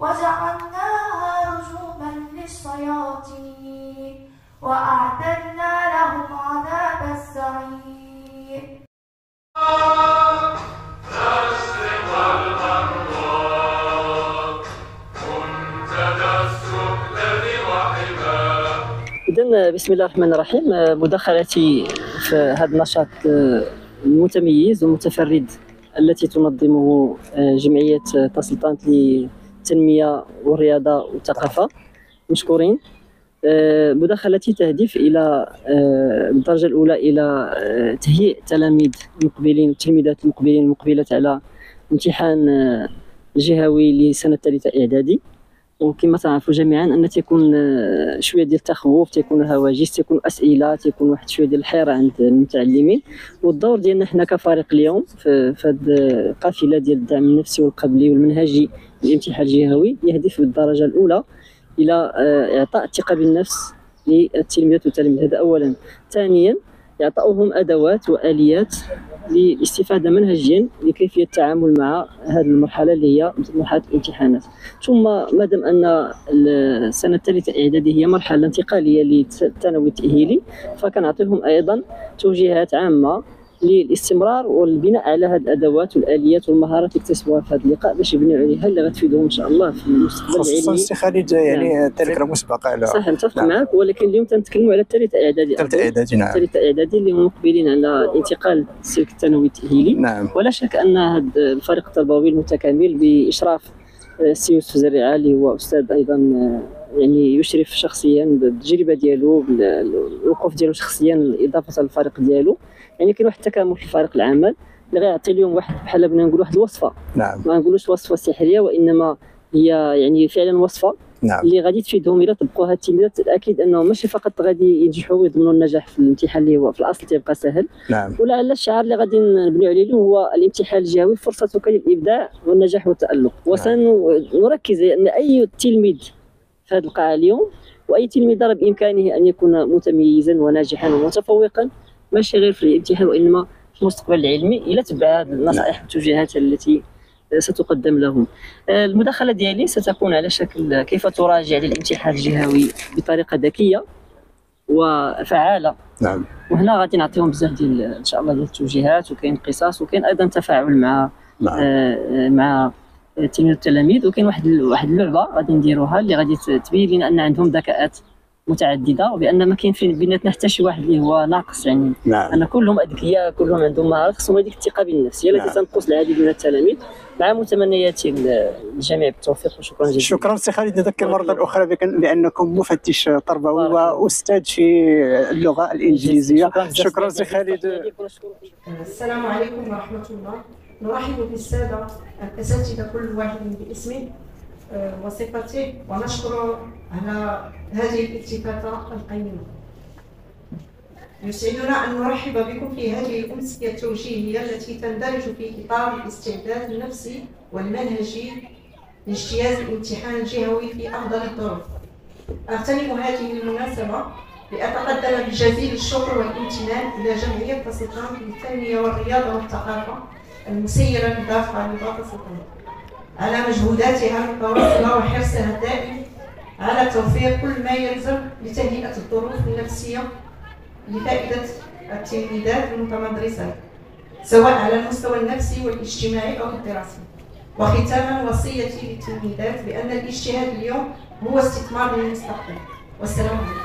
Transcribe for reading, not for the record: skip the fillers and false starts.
وجعلناها رجوما للشياطين وأعتدنا لهم عذاب السعير. إذن بسم الله الرحمن الرحيم. مداخلتي في هذا النشاط المتميز والمتفرد التي تنظمه جمعية تسلطنت للتنمية والرياضة والثقافة، مشكورين. مداخلتي تهدف إلى بالدرجة الأولى إلى تهيئ تلاميذ المقبلين والتلميذات المقبلين المقبلات على امتحان الجهوي لسنة الثالثة إعدادي. وكما تعرفوا جميعا ان تيكون شويه ديال التخوف، تيكون هواجس، تيكون اسئله، تيكون واحد شويه ديال الحيره عند المتعلمين. والدور ديالنا حنا كفريق اليوم في هذه القافله ديال الدعم النفسي والقبلي والمنهجي للامتحان الجهوي يهدف بالدرجه الاولى الى اعطاء الثقه بالنفس للتلميذات والتلاميذ، هذا اولا. ثانيا اعطاؤهم ادوات واليات للاستفاده منهجيا لكيفيه التعامل مع هذه المرحله اللي هي مرحله الامتحانات. ثم مادام ان السنه الثالثه اعدادي هي مرحله انتقاليه للثانوي التاهيلي، فكنعطيهم ايضا توجيهات عامه للاستمرار والبناء على هذه الادوات والاليات والمهارات اللي اكتسبوها في هذا اللقاء باش يبنيو عليها اللي غتفيدهم ان شاء الله في المستقبل العلمي. خصوصا سي خالد يعني الذكرى مسبقه على صح، نتفق معك، ولكن اليوم تنتكلموا على الثالثه اعدادي. الثالثه اعدادي، نعم. الثالثه اعدادي اللي هم مقبلين على الانتقال للسلك الثانوي التاهيلي. نعم. ولا شك ان هذا الفريق التربوي المتكامل باشراف السي يوسف زريعه اللي هو استاذ ايضا يعني يشرف شخصيا بالتجربه ديالو بالوقوف ديالو شخصيا اضافه للفريق ديالو، يعني كاين واحد التكامل في فريق العمل اللي غيعطي اليوم واحد بحال بغينا نقول واحد الوصفه. نعم. ما نقولوش وصفه سحريه، وانما هي يعني فعلا وصفه. نعم. اللي غادي تفيدهم الى طبقوها التلميذات. الاكيد انهم ماشي فقط غادي ينجحوا ويضمنوا النجاح في الامتحان اللي هو في الاصل تيبقى سهل. نعم. ولعل الشعار اللي غادي نبنيو عليه اليوم هو الامتحان الجهوي فرصتك للابداع والنجاح والتالق. وسنركز ان اي تلميذ في هذه القاعه اليوم واي تلميذ راه بامكانه ان يكون متميزا وناجحا ومتفوقا، ماشي غير في الامتحان وانما في المستقبل العلمي الى تبع هذه النصائح والتوجيهات التي ستقدم لهم. المداخله ديالي ستكون على شكل كيف تراجع للامتحان الجهوي بطريقه ذكيه وفعاله. نعم. وهنا غادي نعطيهم بزاف ديال ان شاء الله ديال التوجيهات، وكاين قصص، وكاين ايضا تفاعل مع مع التلاميذ والتلاميذ، وكاين واحد اللعبه غادي نديروها اللي غادي تبين لنا ان عندهم ذكاءات متعدده، وبان ما كاين فين بيناتنا حتى شي واحد اللي هو ناقص، يعني نعم. ان كلهم اذكياء، كلهم عندهم مهارات، خصهم هذيك الثقه بالنفس هي التي تنقص العديد من التلاميذ. مع متمنياتي للجميع بالتوفيق وشكرا جزيلا. شكرا سي خالد. نذكر مره اخرى بانكم مفتش تربوي واستاذ في اللغه الانجليزيه. شكرا سي خالد. السلام عليكم ورحمه الله. نرحب بالساده الاساتذه كل واحد باسمه وصفته، ونشكر على هذه الالتفاته القيمه. يسعدنا أن نرحب بكم في هذه الأمسية التوجيهية التي تندرج في إطار الاستعداد النفسي والمنهجي لاجتياز الامتحان الجهوي في أفضل الظروف. أغتنم هذه المناسبة لأتقدم بجزيل الشكر والامتنان إلى جمعية تسلطنت للتنمية والرياضة والثقافة المسيرة للدافع لباطة تسلطنت على مجهوداتها المتواصلة وحرصها الدائم على توفير كل ما يلزم لتهيئة الظروف النفسية لفائدة التلميذات والمتمدرسات سواء على المستوى النفسي والاجتماعي أو الدراسي. وختاما وصيتي للتلميذات بأن الاجتهاد اليوم هو استثمار للمستقبل. والسلام عليكم.